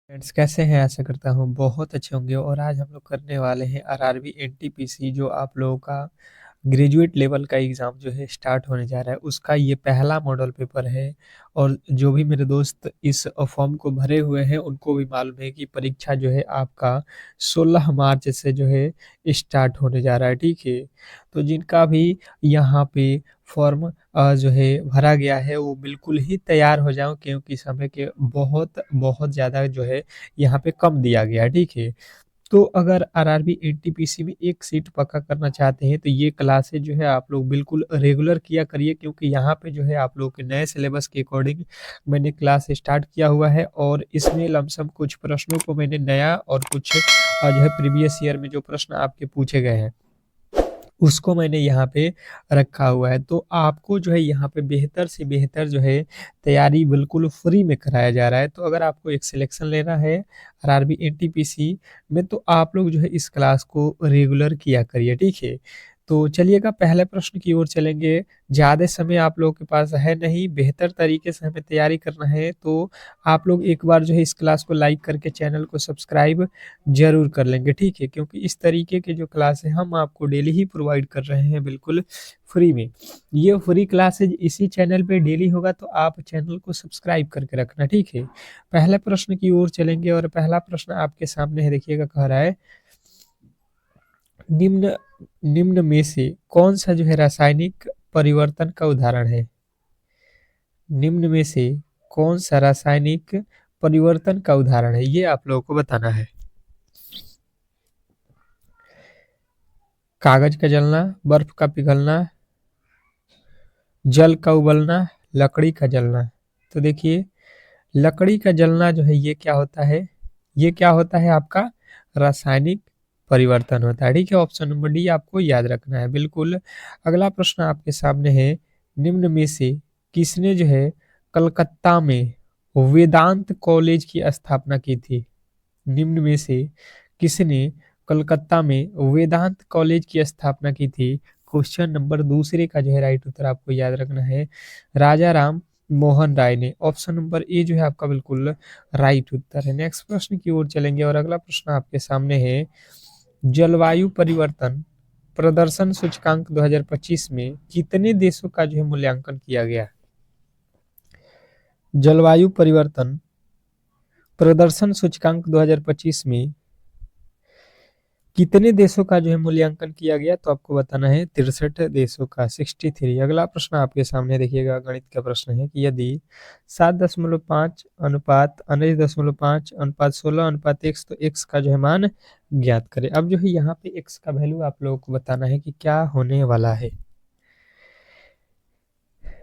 Friends कैसे हैं? आशा करता हूँ बहुत अच्छे होंगे और आज हम लोग करने वाले हैं आरआरबी एनटीपीसी जो आप लोगों का ग्रेजुएट लेवल का एग्ज़ाम जो है स्टार्ट होने जा रहा है, उसका ये पहला मॉडल पेपर है। और जो भी मेरे दोस्त इस फॉर्म को भरे हुए हैं उनको भी मालूम है कि परीक्षा जो है आपका 16 मार्च से जो है स्टार्ट होने जा रहा है, ठीक है? तो जिनका भी यहाँ पे फॉर्म जो है भरा गया है वो बिल्कुल ही तैयार हो जाओ, क्योंकि समय के बहुत बहुत ज़्यादा जो है यहाँ पे कम दिया गया है, ठीक है? तो अगर आरआरबी एनटीपीसी में एक सीट पक्का करना चाहते हैं तो ये क्लासेज जो है आप लोग बिल्कुल रेगुलर किया करिए, क्योंकि यहाँ पे जो है आप लोग के नए सिलेबस के अकॉर्डिंग मैंने क्लास स्टार्ट किया हुआ है और इसमें लमसम कुछ प्रश्नों को मैंने नया और कुछ जो है प्रीवियस ईयर में जो प्रश्न आपके पूछे गए हैं उसको मैंने यहाँ पे रखा हुआ है। तो आपको जो है यहाँ पे बेहतर से बेहतर जो है तैयारी बिल्कुल फ्री में कराया जा रहा है। तो अगर आपको एक सिलेक्शन लेना है आरआरबी एनटीपीसी में तो आप लोग जो है इस क्लास को रेगुलर किया करिए, ठीक है? तो चलिएगा पहले प्रश्न की ओर चलेंगे। ज़्यादा समय आप लोगों के पास है नहीं, बेहतर तरीके से हमें तैयारी करना है, तो आप लोग एक बार जो है इस क्लास को लाइक करके चैनल को सब्सक्राइब ज़रूर कर लेंगे, ठीक है? क्योंकि इस तरीके के जो क्लास है हम आपको डेली ही प्रोवाइड कर रहे हैं बिल्कुल फ्री में। ये फ्री क्लासेज इसी चैनल पे डेली होगा, तो आप चैनल को सब्सक्राइब करके रखना, ठीक है? पहले प्रश्न की ओर चलेंगे और पहला प्रश्न आपके सामने है, देखिएगा कह रहा है निम्न निम्न में से कौन सा जो है रासायनिक परिवर्तन का उदाहरण है? निम्न में से कौन सा रासायनिक परिवर्तन का उदाहरण है, ये आप लोगों को बताना है। कागज का जलना, बर्फ का पिघलना, जल का उबलना, लकड़ी का जलना। तो देखिए लकड़ी का जलना जो है ये क्या होता है? ये क्या होता है आपका रासायनिक परिवर्तन होता है, ठीक है? ऑप्शन नंबर डी आपको याद रखना है बिल्कुल। अगला प्रश्न आपके सामने है, निम्न में से किसने जो है कलकत्ता में वेदांत कॉलेज की स्थापना की थी? निम्न में से किसने कलकत्ता में वेदांत कॉलेज की स्थापना की थी? क्वेश्चन नंबर दूसरे का जो है राइट उत्तर आपको याद रखना है, राजा राम मोहन राय ने। ऑप्शन नंबर ए जो है आपका बिल्कुल राइट उत्तर है। नेक्स्ट प्रश्न की ओर चलेंगे और अगला प्रश्न आपके सामने है, जलवायु परिवर्तन प्रदर्शन सूचकांक 2025 में कितने देशों का जो है मूल्यांकन किया गया? जलवायु परिवर्तन प्रदर्शन सूचकांक 2025 में कितने देशों का जो है मूल्यांकन किया गया? तो आपको बताना है 63 देशों का, 63। अगला प्रश्न आपके सामने देखिएगा, गणित का प्रश्न है कि यदि 7.5 अनुपात 19.5 अनुपात 16 अनुपात x तो x का जो है मान ज्ञात करें। अब जो है यहाँ पे x का वैल्यू आप लोगों को बताना है कि क्या होने वाला है।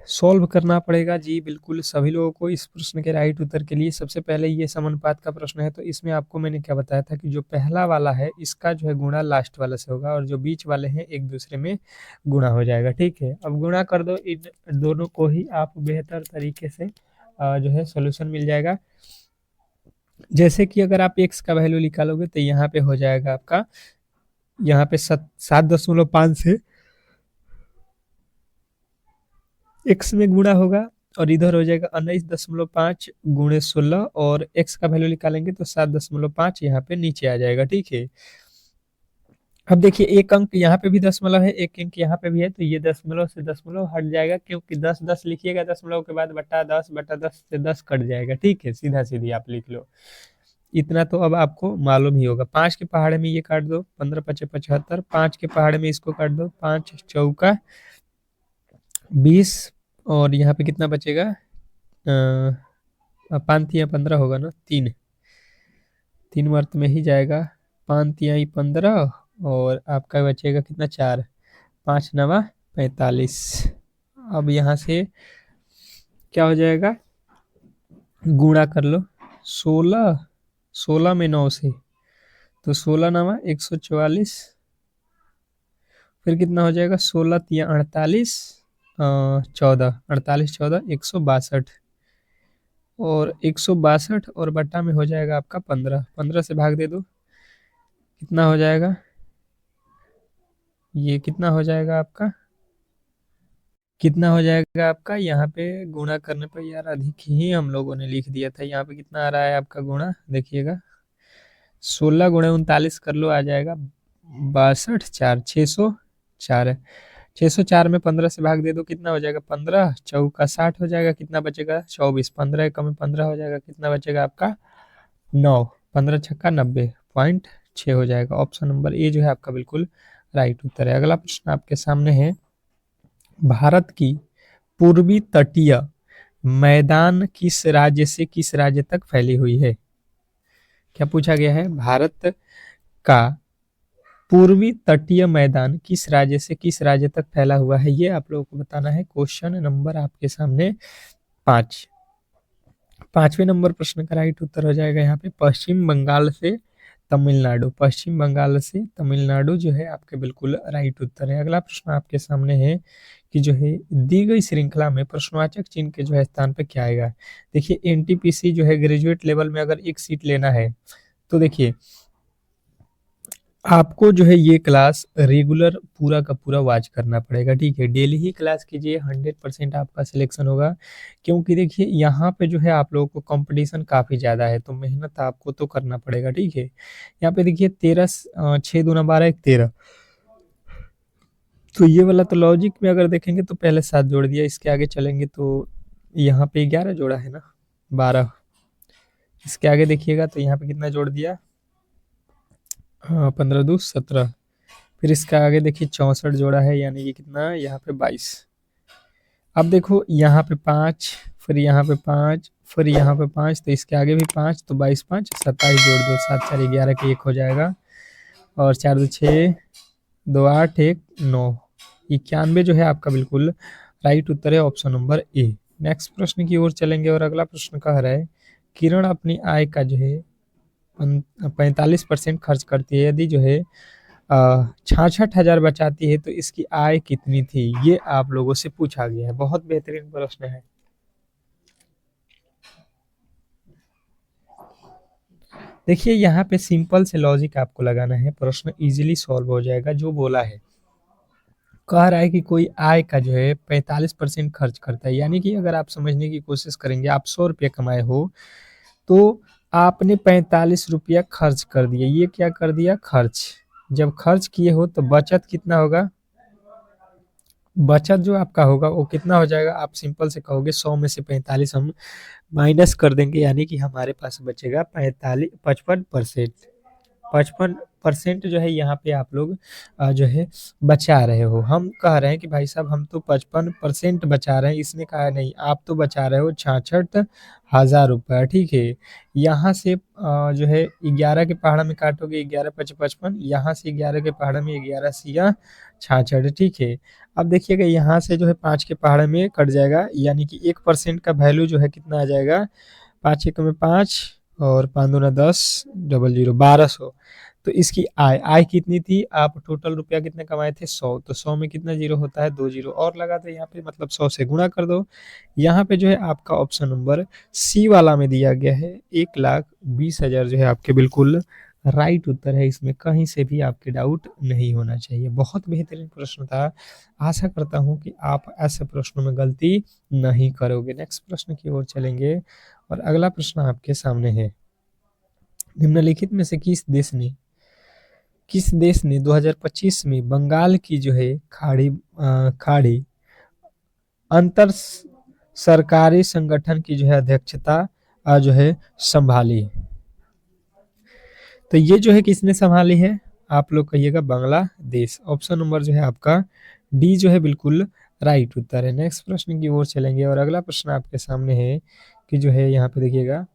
सॉल्व करना पड़ेगा जी बिल्कुल सभी लोगों को। इस प्रश्न के राइट उत्तर के लिए सबसे पहले ये समानुपात का प्रश्न है, तो इसमें आपको मैंने क्या बताया था कि जो पहला वाला है इसका जो है गुणा लास्ट वाला से होगा और जो बीच वाले हैं एक दूसरे में गुणा हो जाएगा, ठीक है? अब गुणा कर दो इन दोनों को ही, आप बेहतर तरीके से जो है सोल्यूशन मिल जाएगा। जैसे कि अगर आप एक्स का वैल्यू निकालोगे तो यहाँ पे हो जाएगा आपका, यहाँ पे 7.5 से एक्स में गुणा होगा और इधर हो जाएगा 19.5 गुणे 16 और एक्स का वैल्यू निकालेंगे तो 7.5 यहाँ पे नीचे आ जाएगा, ठीक है? अब देखिए एक अंक यहाँ पे भी दशमलव है, एक अंक यहाँ पे भी है, तो ये दशमलव से दशमलव हट जाएगा, क्योंकि 10 लिखिएगा दशमलव के बाद बटा 10 से 10 कट जाएगा, ठीक है? सीधा सीधी आप लिख लो। इतना तो अब आपको मालूम ही होगा। 5 के पहाड़े में ये काट दो, 15 × 5 = 75, 5 के पहाड़े में इसको काट दो, 5 चौका 20 और यहाँ पे कितना बचेगा? 5×3 = 15 होगा ना, 3 वर्त में ही जाएगा, 5×3 = 15 और आपका बचेगा कितना? 4, 5×9 = 45। अब यहाँ से क्या हो जाएगा? गुणा कर लो 16 में 9 से, तो 16×9 = 144, फिर कितना हो जाएगा? 16×3 = 48, 14, 48 14 162 और 162 और बट्टा में हो जाएगा आपका 15, 15 से भाग दे दो, कितना हो जाएगा? ये कितना हो जाएगा आपका? कितना हो जाएगा आपका यहाँ पे गुणा करने पर, यार अधिक ही हम लोगों ने लिख दिया था। यहाँ पे कितना आ रहा है आपका गुणा, देखिएगा 16 × 39 कर लो, आ जाएगा 62 4, 604 है। 604 में 15 से भाग दे दो, कितना हो जाएगा 15 चौका 60 हो जाएगा, कितना बचेगा 24, 15 एकम में 15 हो जाएगा, कितना बचेगा आपका 9, 15 छक्का 90.6 हो जाएगा। ऑप्शन नंबर ए जो है आपका बिल्कुल राइट उत्तर है। अगला प्रश्न आपके सामने है, भारत की पूर्वी तटीय मैदान किस राज्य से किस राज्य तक फैली हुई है? क्या पूछा गया है, भारत का पूर्वी तटीय मैदान किस राज्य से किस राज्य तक फैला हुआ है, ये आप लोगों को बताना है। क्वेश्चन नंबर आपके सामने 5। 5वें नंबर प्रश्न का राइट उत्तर हो जाएगा यहाँ पे पश्चिम बंगाल से तमिलनाडु। पश्चिम बंगाल से तमिलनाडु जो है आपके बिल्कुल राइट उत्तर है। अगला प्रश्न आपके सामने है कि जो है दी गई श्रृंखला में प्रश्नवाचक चिन्ह के जो है स्थान पे क्या आएगा। देखिए एनटीपीसी जो है ग्रेजुएट लेवल में अगर एक सीट लेना है तो देखिए आपको जो है ये क्लास रेगुलर पूरा का पूरा वॉच करना पड़ेगा, ठीक है। डेली ही क्लास कीजिए, 100% आपका सिलेक्शन होगा, क्योंकि देखिए यहाँ पे जो है आप लोगों को कंपटीशन काफ़ी ज़्यादा है, तो मेहनत आपको तो करना पड़ेगा, ठीक है। यहाँ पे देखिए 13 6 दूना 12 1 13, तो ये वाला तो लॉजिक में अगर देखेंगे तो पहले 7 जोड़ दिया, इसके आगे चलेंगे तो यहाँ पे 11 जोड़ा है ना, 12, इसके आगे देखिएगा तो यहाँ पे कितना जोड़ दिया, हाँ 15 2 17, फिर इसका आगे देखिए 64 जोड़ा है, यानी कि कितना यहाँ पे 22। अब देखो यहाँ पे 5, फिर यहाँ पे 5, फिर यहाँ पे 5, तो इसके आगे भी 5, तो 22 5 27 जोड़ दो, 7 4 11 के 1 हो जाएगा, और 4 2 6 2 8 1 9, 91 जो है आपका बिल्कुल राइट उत्तर है, ऑप्शन नंबर ए। नेक्स्ट प्रश्न की ओर चलेंगे और अगला प्रश्न कह रहा है, किरण अपनी आय का जो है 45% खर्च करती है, यदि जो है 66,000 बचाती है तो इसकी आय कितनी थी, ये आप लोगों से पूछा गया है। बहुत बेहतरीन प्रश्न है। देखिए यहाँ पे सिंपल से लॉजिक आपको लगाना है, प्रश्न इजीली सॉल्व हो जाएगा। जो बोला है, कह रहा है कि कोई आय का जो है 45% खर्च करता है, यानी कि अगर आप समझने की कोशिश करेंगे, आप 100 रुपये कमाए हो तो आपने 45 रुपया खर्च कर दिया, ये क्या कर दिया, खर्च। जब खर्च किए हो तो बचत कितना होगा, बचत जो आपका होगा वो कितना हो जाएगा, आप सिंपल से कहोगे 100 में से 45 हम माइनस कर देंगे, यानी कि हमारे पास बचेगा 55%। 55% जो है यहाँ पे आप लोग जो है बचा रहे हो। हम कह रहे हैं कि भाई साहब हम तो 55% बचा रहे हैं, इसने कहा नहीं आप तो बचा रहे हो 66,000 रुपया, ठीक है। यहाँ से जो है 11 के पहाड़ा में काटोगे, 11 5 55, यहाँ से 11 के पहाड़ा में 11 सिया 66, ठीक है। अब देखिएगा यहाँ से जो है 5 के पहाड़े में कट जाएगा, यानी कि 1% का वैल्यू जो है कितना आ जाएगा, 5 एक में 5 और 5 दूना 10 डबल 0 1200। तो इसकी आय कितनी थी, आप टोटल रुपया कितने कमाए थे 100, तो 100 में कितना जीरो होता है, 2 जीरो और लगा दो यहाँ पे, मतलब 100 से गुणा कर दो। यहाँ पे जो है आपका ऑप्शन नंबर सी वाला में दिया गया है 1,20,000 जो है आपके बिल्कुल राइट उत्तर है। इसमें कहीं से भी आपके डाउट नहीं होना चाहिए। बहुत बेहतरीन प्रश्न था, आशा करता हूँ कि आप ऐसे प्रश्नों में गलती नहीं करोगे। नेक्स्ट प्रश्न की ओर चलेंगे और अगला प्रश्न आपके सामने है, निम्नलिखित में से किस देश ने 2025 में बंगाल की जो है खाड़ी अंतर सरकारी संगठन की जो है अध्यक्षता जो है संभाली। तो ये जो है किसने संभाली है, आप लोग कहिएगा बांग्लादेश। ऑप्शन नंबर जो है आपका डी जो है बिल्कुल राइट उत्तर है। नेक्स्ट प्रश्न की ओर चलेंगे और अगला प्रश्न आपके सामने है कि जो है यहाँ पे देखिएगा,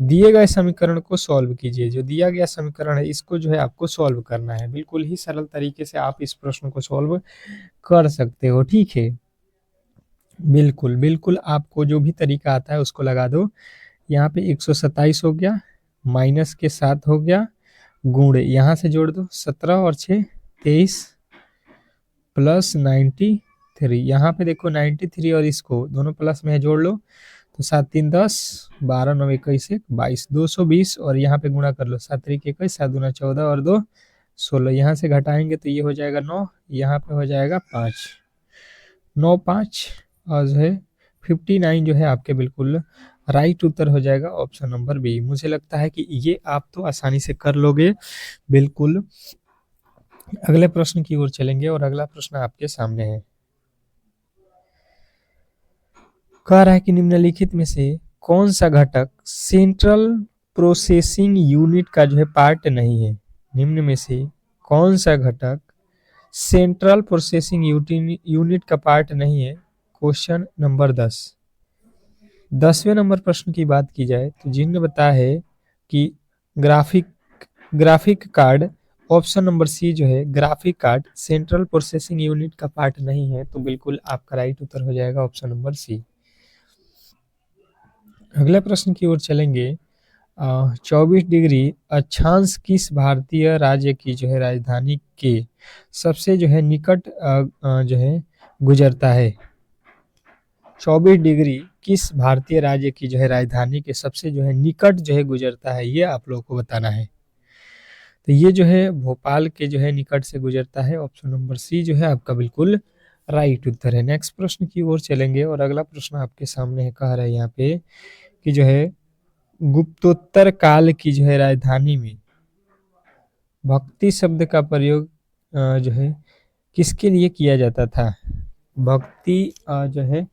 दिए गए समीकरण को सॉल्व कीजिए। जो दिया गया समीकरण है इसको जो है आपको सॉल्व करना है, बिल्कुल ही सरल तरीके से आप इस प्रश्न को सॉल्व कर सकते हो, ठीक है। बिल्कुल बिल्कुल आपको जो भी तरीका आता है उसको लगा दो। यहाँ पे 127 हो गया, माइनस के 7 हो गया, गुणे यहाँ से जोड़ दो 17 और 6 23 प्लस 93, यहाँ पे देखो 93 और इसको दोनों प्लस में जोड़ लो तो 7 3 10 12 9 21 22 220, और यहाँ पे गुणा कर लो 7 3 21 7 दूना 14 और 2 16, यहाँ से घटाएंगे तो ये हो जाएगा 9, यहाँ पे हो जाएगा 5। 95 और जो है 59 जो है आपके बिल्कुल राइट उत्तर हो जाएगा ऑप्शन नंबर बी। मुझे लगता है कि ये आप तो आसानी से कर लोगे बिल्कुल। अगले प्रश्न की ओर चलेंगे और अगला प्रश्न आपके सामने है। कह रहा है कि निम्नलिखित में से कौन सा घटक सेंट्रल प्रोसेसिंग यूनिट का जो है पार्ट नहीं है। निम्न में से कौन सा घटक सेंट्रल प्रोसेसिंग यूनिट का पार्ट नहीं है। Question number 10। 10वें नंबर प्रश्न की बात की जाए तो जिन्होंने बताया है कि graphic card, option number C जो है graphic card central processing unit का पार्ट नहीं है, तो बिल्कुल आपका राइट उत्तर हो जाएगा ऑप्शन नंबर सी। अगले प्रश्न की ओर चलेंगे। 24 डिग्री अक्षांश किस भारतीय राज्य की जो है राजधानी के सबसे जो है निकट जो है गुजरता है। 24 डिग्री किस भारतीय राज्य की जो है राजधानी के सबसे जो है निकट जो है गुजरता है, ये आप लोगों को बताना है। तो ये जो है भोपाल के जो है निकट से गुजरता है। ऑप्शन नंबर सी जो है आपका बिल्कुल राइट उत्तर है। नेक्स्ट प्रश्न की ओर चलेंगे और अगला प्रश्न आपके सामने है। कह रहा है यहाँ पे कि जो है गुप्तोत्तर काल की जो है राजधानी में भक्ति शब्द का प्रयोग जो है किसके लिए किया जाता था। भक्ति जो है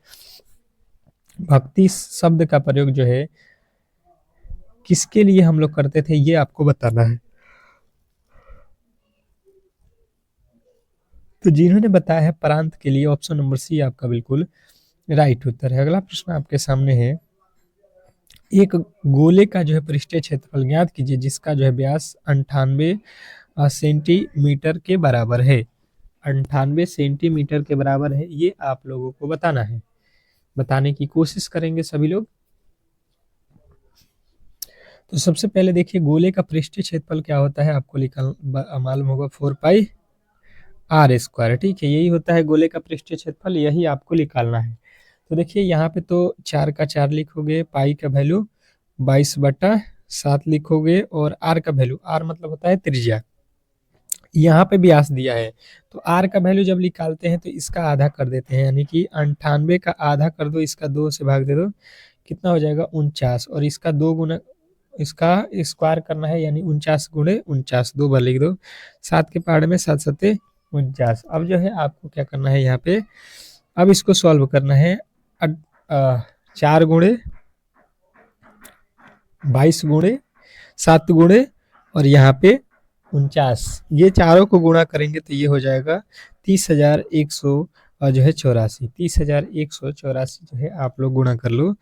भक्ति शब्द का प्रयोग जो है किसके लिए हम लोग करते थे, ये आपको बताना है। तो जिन्होंने बताया है प्रांत के लिए, ऑप्शन नंबर सी आपका बिल्कुल राइट उत्तर है। अगला प्रश्न आपके सामने है। एक गोले का जो है पृष्ठीय क्षेत्रफल ज्ञात कीजिए जिसका जो है व्यास 98 सेंटीमीटर के बराबर है। 98 सेंटीमीटर के बराबर है, ये आप लोगों को बताना है। बताने की कोशिश करेंगे सभी लोग। तो सबसे पहले देखिए गोले का पृष्ठीय क्षेत्रफल क्या होता है, आपको मालूम होगा 4 पाई आर स्क्वायर। ठीक है, यही होता है गोले का पृष्ठीय क्षेत्रफल, यही आपको निकालना है। तो देखिए यहाँ पे तो 4 का 4 लिखोगे, पाई का वैल्यू 22/7 लिखोगे और आर का वैल्यू, आर मतलब होता है त्रिज्या, यहाँ पे व्यास दिया है। तो आर का वैल्यू जब निकालते हैं तो इसका आधा कर देते हैं, यानी कि 98 का आधा कर दो, इसका 2 से भाग दे दो, कितना हो जाएगा 49, और इसका 2 गुना इसका स्क्वायर करना है, यानी 49 गुणे 49, 2 बार लिख दो, 7 के पहाड़ में 7 सत्ते 49। अब जो है आपको क्या करना है यहाँ पे, अब इसको सॉल्व करना है। 4 गुणे 22 गुणे 7 गुणे और यहाँ पे 49, ये चारों को गुणा करेंगे तो ये हो जाएगा 30,100 जो है 84। 30,184 जो है आप लोग गुणा कर लो,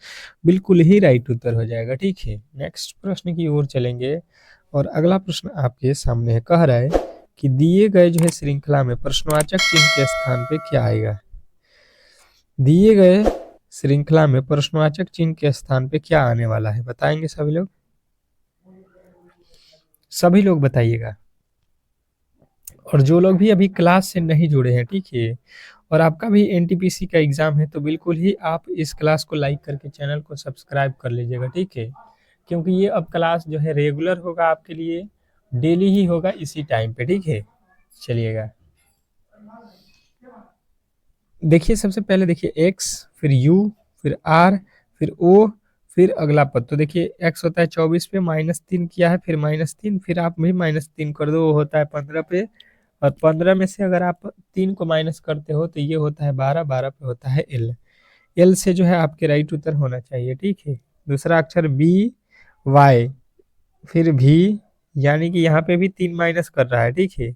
बिल्कुल ही राइट उत्तर हो जाएगा। ठीक है, नेक्स्ट प्रश्न की ओर चलेंगे और अगला प्रश्न आपके सामने है। कह रहा है कि दिए गए जो है श्रृंखला में प्रश्नवाचक चिन्ह के स्थान पे क्या आएगा। दिए गए श्रृंखला में प्रश्नवाचक चिन्ह के स्थान पे क्या आने वाला है, बताएंगे सभी लोग। सभी लोग बताइएगा, और जो लोग भी अभी क्लास से नहीं जुड़े हैं, ठीक है, और आपका भी एनटीपीसी का एग्जाम है, तो बिल्कुल ही आप इस क्लास को लाइक करके चैनल को सब्सक्राइब कर लीजिएगा। ठीक है, क्योंकि ये अब क्लास जो है रेगुलर होगा आपके लिए, डेली ही होगा इसी टाइम पे। ठीक है, चलिएगा देखिए, सबसे पहले देखिए एक्स, फिर यू, फिर आर, फिर ओ, फिर अगला पद। तो देखिए एक्स होता है 24 पे, -3 किया है, फिर -3, फिर आप भी -3 कर दो, वो होता है 15 पे, और 15 में से अगर आप 3 को माइनस करते हो तो ये होता है 12, 12 पे होता है एल। एल से जो है आपके राइट उत्तर होना चाहिए। ठीक है, दूसरा अक्षर बी, वाई, फिर भी, यानी कि यहाँ पे भी 3 माइनस कर रहा है। ठीक है,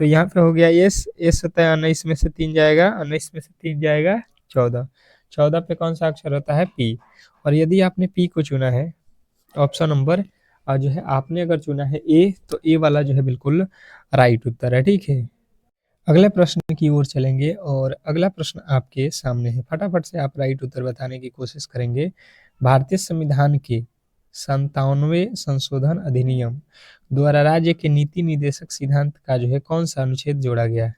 तो यहाँ पे हो गया एस, एस होता है 19 में से 3 जाएगा, 19 में से 3 जाएगा 14, 14 पे कौन सा अक्षर होता है पी। और यदि आपने पी को चुना है ऑप्शन नंबर जो है आपने अगर चुना है ए, तो ए वाला जो है बिल्कुल राइट उत्तर है। ठीक है, अगले प्रश्न की ओर चलेंगे और अगला प्रश्न आपके सामने है। फटाफट से आप राइट उत्तर बताने की कोशिश करेंगे। भारतीय संविधान के 97वें संशोधन अधिनियम द्वारा राज्य के नीति निर्देशक सिद्धांत का जो है कौन सा अनुच्छेद जोड़ा गया है।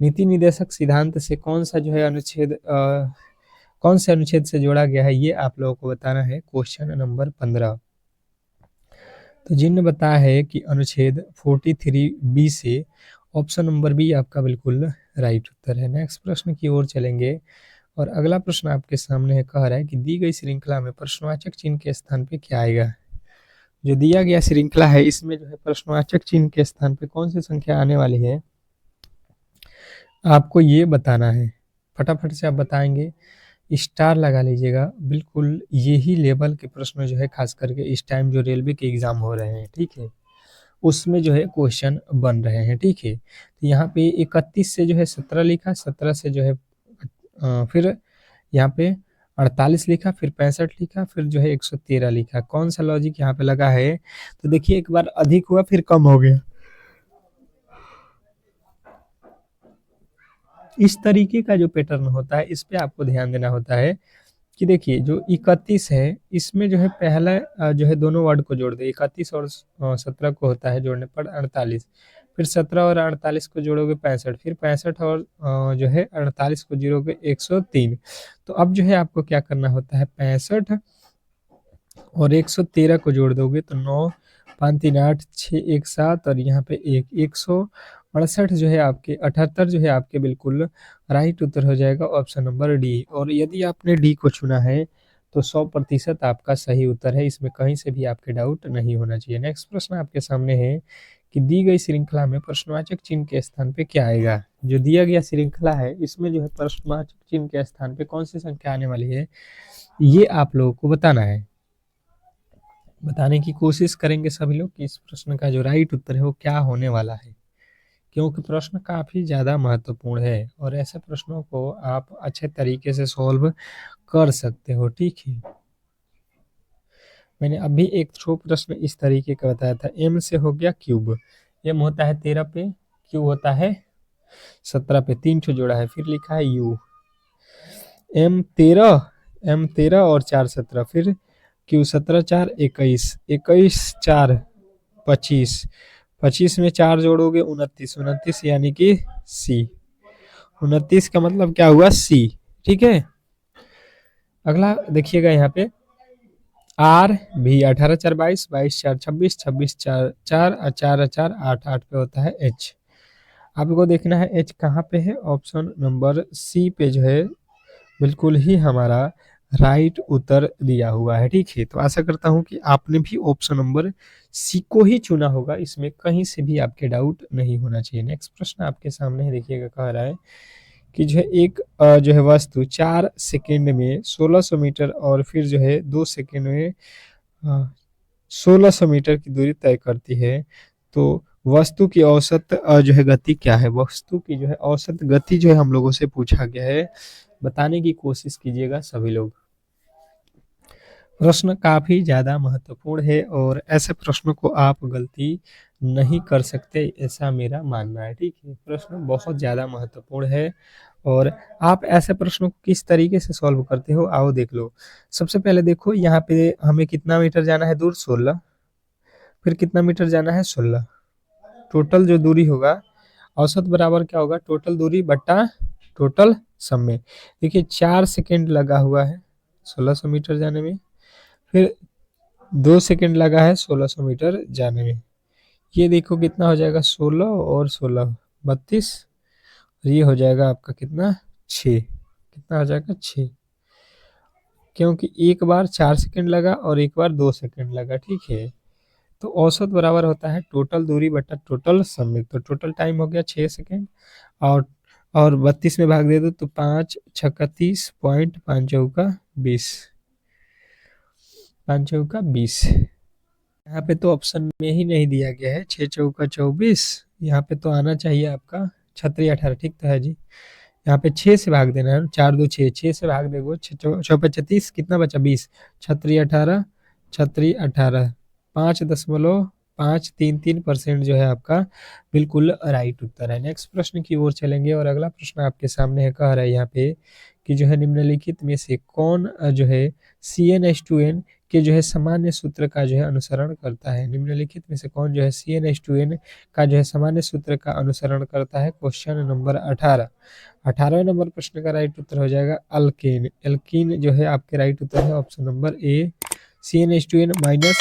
नीति निर्देशक सिद्धांत से कौन सा जो है अनुच्छेद कौन से अनुच्छेद से जोड़ा गया है, ये आप लोगों को बताना है। Question number 15। तो जिन्होंने बताया है कि अनुच्छेद 43 बी से ऑप्शन नंबर बी आपका बिल्कुल राइट उत्तर है। नेक्स्ट प्रश्न की ओर चलेंगे और अगला प्रश्न आपके सामने है, कह रहा है कि दी गई श्रृंखला में प्रश्नवाचक चिन्ह के स्थान पे क्या आएगा। जो दिया गया श्रृंखला है इसमें जो है प्रश्नवाचक चिन्ह के स्थान पे कौन सी संख्या आने वाली है, आपको ये बताना है। फटाफट से आप बताएंगे, स्टार लगा लीजिएगा। बिल्कुल यही लेवल के प्रश्न जो है खास करके इस टाइम जो रेलवे के एग्जाम हो रहे हैं, ठीक है, उसमें जो है क्वेश्चन बन रहे हैं, ठीक है। तो यहाँ पे 31 से जो है 17 लिखा, 17 से जो है फिर यहाँ पे 48 लिखा, फिर 65 लिखा, फिर जो है 113 लिखा। कौन सा लॉजिक यहाँ पे लगा है, तो देखिए एक बार अधिक हुआ फिर कम हो गया। इस तरीके का जो पैटर्न होता है इस पे आपको ध्यान देना होता है कि देखिए जो 31 है इसमें जो है पहला जो है दोनों वर्ड को जोड़ दे, 31 और 17 को होता है जोड़ने पर 48, फिर 17 और 48 को जोड़ोगे 65, फिर 65 और जो है 48 को जोड़ोगे 103। तो अब जो है आपको क्या करना होता है, 65 और 113 को जोड़ दोगे तो 9 5 3 8 6 1 7 और यहाँ पे 168 जो है आपके 78 जो है आपके बिल्कुल राइट उत्तर हो जाएगा ऑप्शन नंबर डी। और यदि आपने डी को चुना है तो 100% आपका सही उत्तर है, इसमें कहीं से भी आपके डाउट नहीं होना चाहिए। नेक्स्ट प्रश्न आपके सामने है कि दी गई श्रृंखला में प्रश्नवाचक चिन्ह के स्थान पे क्या आएगा। जो दिया गया श्रृंखला है इसमें जो है प्रश्नवाचक चिन्ह के स्थान पे कौन सी संख्या आने वाली है, ये आप लोगों को बताना है। बताने की कोशिश करेंगे सभी लोग कि इस प्रश्न का जो राइट उत्तर है वो क्या होने वाला है, क्योंकि प्रश्न काफ़ी ज़्यादा महत्वपूर्ण है और ऐसे प्रश्नों को आप अच्छे तरीके से सॉल्व कर सकते हो, ठीक है। मैंने अभी एक थ्रो प्रश्न इस तरीके का बताया था, एम से हो गया क्यूब, एम होता है 13 पे, क्यू होता है 17 पे, 3 ठो जोड़ा है, फिर लिखा है यू, एम 13 और 4 17, फिर क्यू 17 4 21, 21 4 25, 25 में 4 जोड़ोगे 29, 29 यानी कि सी, 29 का मतलब क्या हुआ सी, ठीक है। अगला देखिएगा यहाँ पे आर भी 18 4 22, 22 4 26, 26 4 4 और 4 4 8, 8 पे होता है एच। आपको देखना है एच कहाँ पे है, ऑप्शन नंबर सी पे जो है बिल्कुल ही हमारा राइट उत्तर दिया हुआ है, ठीक है। तो आशा करता हूँ कि आपने भी ऑप्शन नंबर सी को ही चुना होगा, इसमें कहीं से भी आपके डाउट नहीं होना चाहिए। नेक्स्ट प्रश्न आपके सामने है, देखिएगा कह रहा है कि जो है एक जो है वस्तु 4 सेकेंड में 1600 मीटर और फिर जो है 2 सेकेंड में 1600 मीटर की दूरी तय करती है, तो वस्तु की औसत जो है गति क्या है। वस्तु की जो है औसत गति जो है हम लोगों से पूछा गया है, बताने की कोशिश कीजिएगा सभी लोग। प्रश्न काफ़ी ज़्यादा महत्वपूर्ण है और ऐसे प्रश्नों को आप गलती नहीं कर सकते, ऐसा मेरा मानना है, ठीक है। प्रश्न बहुत ज़्यादा महत्वपूर्ण है और आप ऐसे प्रश्नों को किस तरीके से सॉल्व करते हो आओ देख लो। सबसे पहले देखो यहाँ पे हमें कितना मीटर जाना है दूर, 16, फिर कितना मीटर जाना है 16, टोटल जो दूरी होगा औसत बराबर क्या होगा, टोटल दूरी बट्टा टोटल समय। देखिए 4 सेकेंड लगा हुआ है 1600 मीटर जाने में, फिर 2 सेकेंड लगा है 1600 मीटर जाने में। ये देखो कितना हो जाएगा, 16 और 16 32, और ये हो जाएगा आपका कितना 6, कितना हो जाएगा 6, क्योंकि एक बार 4 सेकेंड लगा और एक बार 2 सेकेंड लगा, ठीक है। तो औसत बराबर होता है टोटल दूरी बटा टोटल समय, तो टोटल टाइम हो गया 6 सेकेंड और 32 में भाग दे दो तो 5 छक्का 30 पॉइंट 5 चौका 20, 5 चौका 20। यहाँ पे तो ऑप्शन में ही नहीं दिया गया है, 6 चौका 24, यहाँ पे तो आना चाहिए आपका 6 18, ठीक तो है जी। यहाँ पे 6 से भाग देना है, 4 2 6, 6 से भाग देगो 6 25, कितना बचा 20, 6 18, 6 18, 5.533% जो है आपका बिल्कुल राइट उत्तर है। नेक्स्ट प्रश्न की ओर चलेंगे और अगला प्रश्न आपके सामने है, कह रहा है यहाँ पे कि जो है निम्नलिखित में से कौन जो है CnH2n के जो है सामान्य सूत्र का जो है अनुसरण करता है। निम्नलिखित में से कौन जो है CnH2n का जो है सामान्य सूत्र का अनुसरण करता है। क्वेश्चन नंबर 18, 18वें नंबर प्रश्न का राइट उत्तर हो जाएगा अल्केन। एल्कीन जो है आपके राइट उत्तर है option number A, CnH2n minus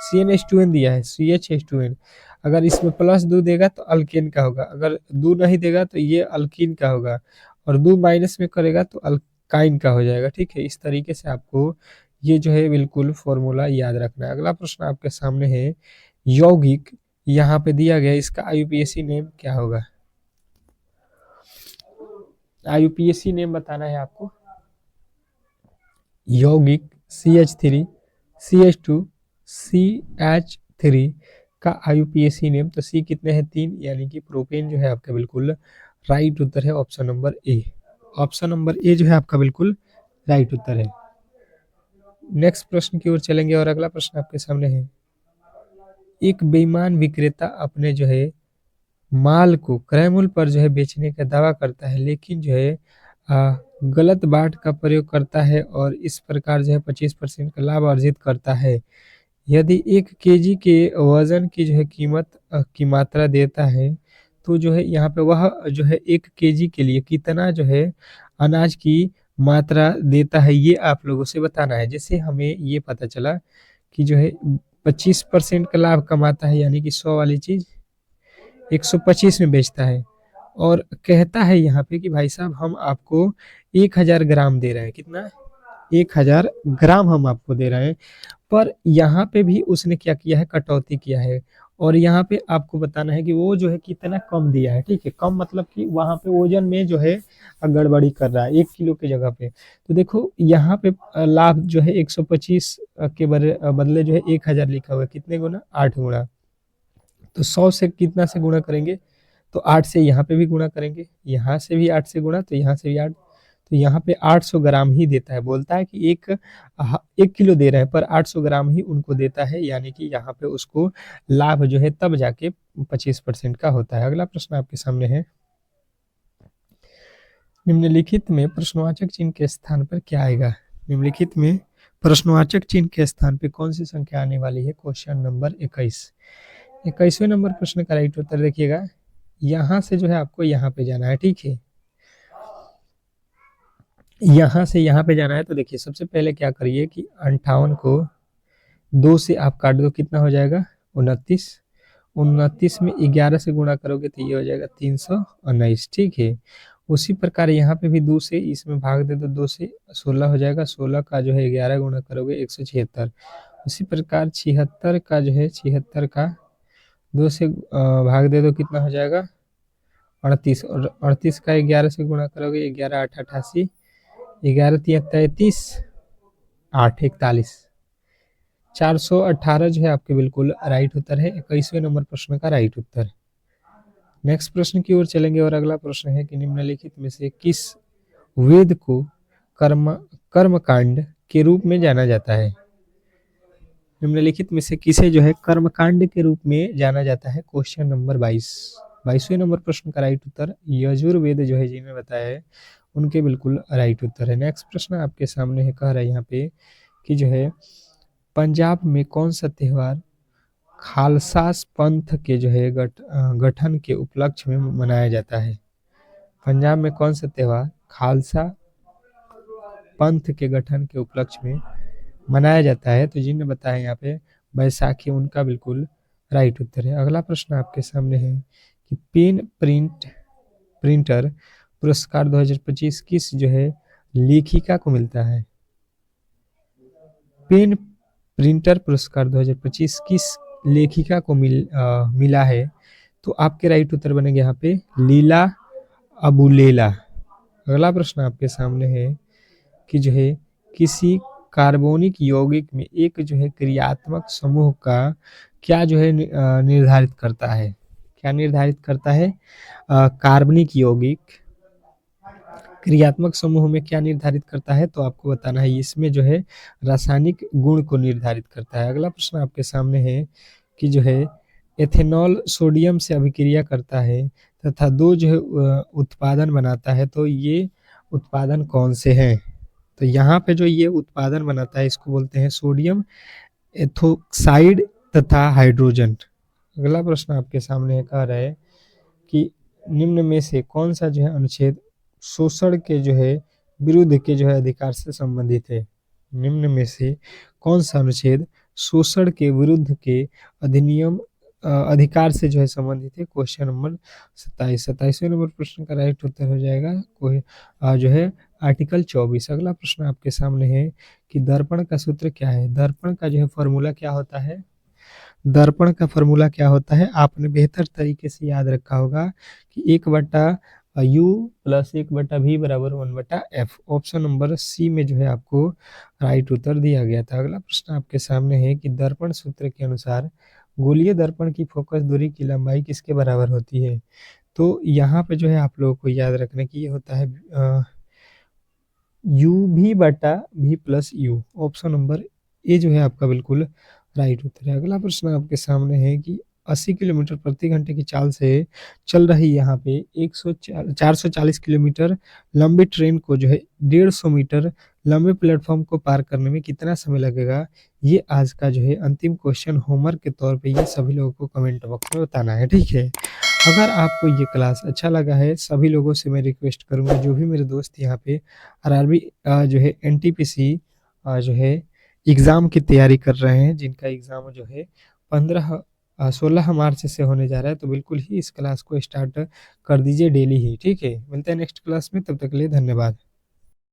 CnH2n दिया है, CHH2n। अगर इसमें प्लस 2 देगा तो अल्केन का होगा, अगर 2 नहीं देगा तो ये अल्कीन का होगा, और 2 माइनस में करेगा तो अल्काइन का हो जाएगा। ठीक है, इस तरीके से आपको ये जो है बिल्कुल फॉर्मूला याद रखना है। अगला प्रश्न आपके सामने है यौगिक, यहाँ पे दिया गया, इसका IUPAC नेम क्या होगा? IUPAC नेम बताना है आपको। यौगिक CH3 CH2 CH3 का IUPAC नेम, तो C कितने हैं? 3, यानी कि प्रोपेन जो है आपका बिल्कुल राइट उत्तर है, option number A. Option number A जो है आपका बिल्कुल राइट उत्तर है। नेक्स्ट प्रश्न की ओर चलेंगे, और अगला प्रश्न आपके सामने है, एक बेईमान विक्रेता अपने जो है माल को क्रय मूल्य पर जो है बेचने का दावा करता है, लेकिन जो है गलत बाट का प्रयोग करता है और इस प्रकार जो है 25% का लाभ अर्जित करता है। यदि 1 केजी के वजन की जो है कीमत की मात्रा देता है, तो जो है यहाँ पे वह जो है 1 केजी के लिए कितना जो है अनाज की मात्रा देता है, ये आप लोगों से बताना है। जैसे हमें ये पता चला कि जो है 25% का लाभ कमाता है, यानी कि 100 वाली चीज 125 में बेचता है, और कहता है यहाँ पे कि भाई साहब हम आपको 1000 ग्राम दे रहे हैं। कितना? 1000 ग्राम हम आपको दे रहे हैं। पर यहाँ पे भी उसने क्या किया है? कटौती किया है, और यहाँ पे आपको बताना है कि वो जो है कितना कम दिया है। ठीक है, कम मतलब कि वहाँ पे वजन में जो है गड़बड़ी कर रहा है 1 किलो की जगह पे। तो देखो यहाँ पे लाभ जो है 125 के बदले जो है 1000 लिखा हुआ है, कितने गुना? 8 गुना। तो 100 से कितना से गुणा करेंगे? तो 8 से यहाँ पे भी गुणा करेंगे, यहाँ से भी 8 से गुणा, तो यहाँ से भी 8, तो यहाँ पे 800 ग्राम ही देता है। बोलता है कि 1 किलो दे रहे हैं, पर 800 ग्राम ही उनको देता है, यानी कि यहाँ पे उसको लाभ जो है तब जाके 25% का होता है। अगला प्रश्न आपके सामने है, निम्नलिखित में प्रश्नवाचक चिन्ह के स्थान पर क्या आएगा? निम्नलिखित में प्रश्नवाचक चिन्ह के स्थान पे कौन सी संख्या आने वाली है? Question number 21। 21वें नंबर प्रश्न का राइट उत्तर देखिएगा, यहाँ से जो है आपको यहाँ पे जाना है। ठीक है, यहाँ से यहाँ पे जाना है। तो देखिए सबसे पहले क्या करिए कि 58 को 2 से आप काट दो, कितना हो जाएगा? 29। 29 में 11 से गुणा करोगे तो ये हो जाएगा 319। ठीक है, उसी प्रकार यहाँ पे भी 2 से इसमें भाग दे दो, 2 से 16 हो जाएगा, 16 का जो है 11 गुणा करोगे 176। उसी प्रकार 76 का जो है 76 का 2 से भाग दे दो, कितना हो जाएगा? 38। और 38 का 11 से गुणा करोगे 11 8 88, 11 3 33, 8 41, 418 जो है आपके बिल्कुल राइट उत्तर है, 21वें नंबर प्रश्न का राइट उत्तर। नेक्स्ट प्रश्न की ओर चलेंगे, और अगला प्रश्न है कि निम्नलिखित में से किस वेद को कर्मकांड के रूप में जाना जाता है? निम्नलिखित में से किसे जो है कर्मकांड के रूप में जाना जाता है? क्वेश्चन नंबर 22वें नंबर प्रश्न का राइट उत्तर यजुर्वेद जो है जिन्हें बताया है उनके बिल्कुल राइट उत्तर है। नेक्स्ट प्रश्न आपके सामने है, कह रहा है यहाँ पे कि जो है पंजाब में कौन सा त्योहार खालसा पंथ के जो है गठन के उपलक्ष्य में मनाया जाता है? पंजाब में कौन सा त्योहार खालसा पंथ के गठन के उपलक्ष्य में मनाया जाता है? तो जिन्हें बताया यहाँ पे बैसाखी, उनका बिल्कुल राइट उत्तर है। अगला प्रश्न आपके सामने है कि पेन प्रिंटर पुरस्कार 2025 किस जो है लेखिका को मिलता है? पेन प्रिंटर पुरस्कार 2025 किस लेखिका को मिला है? तो आपके राइट उत्तर बनेंगे यहाँ पे लीला अबुलेला। अगला प्रश्न आपके सामने है कि जो है किसी कार्बोनिक यौगिक में एक जो है क्रियात्मक समूह का क्या जो है निर्धारित करता है? क्या निर्धारित करता है? कार्बनिक यौगिक क्रियात्मक समूह में क्या निर्धारित करता है? तो आपको बताना है, इसमें जो है रासायनिक गुण को निर्धारित करता है। अगला प्रश्न आपके सामने है कि जो है एथेनॉल सोडियम से अभिक्रिया करता है तथा 2 जो है उत्पादन बनाता है, तो ये उत्पादन कौन से हैं? तो यहाँ पे जो ये उत्पादन बनाता है इसको बोलते हैं सोडियम एथोक्साइड तथा हाइड्रोजन। अगला प्रश्न आपके सामने है, कह रहा है कि निम्न में से कौन सा जो है अनुच्छेद शोषण के जो है विरुद्ध के जो है अधिकार से संबंधित है? निम्न में से कौन सा अनुच्छेद शोषण के विरुद्ध के अधिनियम अधिकार से जो है संबंधित है। Question number 27। 27वें नंबर प्रश्न का राइट उत्तर हो जाएगा कोई जो है आर्टिकल 24। अगला प्रश्न आपके सामने है कि दर्पण का सूत्र क्या है। दर्पण का जो है फॉर्मूला क्या होता है। दर्पण का फॉर्मूला क्या होता है, आपने बेहतर तरीके से याद रखा होगा कि 1/u प्लस 1/v बराबर 1/f। ऑप्शन नंबर सी में जो है आपको राइट उत्तर दिया गया था। अगला प्रश्न आपके सामने है कि दर्पण सूत्र के अनुसार गोलीय दर्पण की फोकस दूरी की लंबाई किसके बराबर होती है। तो यहाँ पे जो है आप लोगों को याद रखने की ये होता है UV/V+U। ऑप्शन नंबर ए जो है आपका बिल्कुल राइट उत्तर है। अगला प्रश्न आपके सामने है कि 80 किलोमीटर प्रति घंटे की चाल से चल रही यहाँ पे 440 किलोमीटर लंबी ट्रेन को जो है 150 मीटर लंबे प्लेटफॉर्म को पार करने में कितना समय लगेगा। ये आज का जो है अंतिम क्वेश्चन होमवर्क के तौर पे ये सभी लोगों को कमेंट बॉक्स में बताना है, ठीक है। अगर आपको ये क्लास अच्छा लगा है, सभी लोगों से मैं रिक्वेस्ट करूँगा जो भी मेरे दोस्त यहाँ पे आरआरबी जो है एनटीपीसी जो है एग्ज़ाम की तैयारी कर रहे हैं, जिनका एग्ज़ाम जो है 16 मार्च से होने जा रहा है, तो बिल्कुल ही इस क्लास को स्टार्ट कर दीजिए डेली ही, ठीक है। मिलते हैं नेक्स्ट क्लास में, तब तक के लिए धन्यवाद।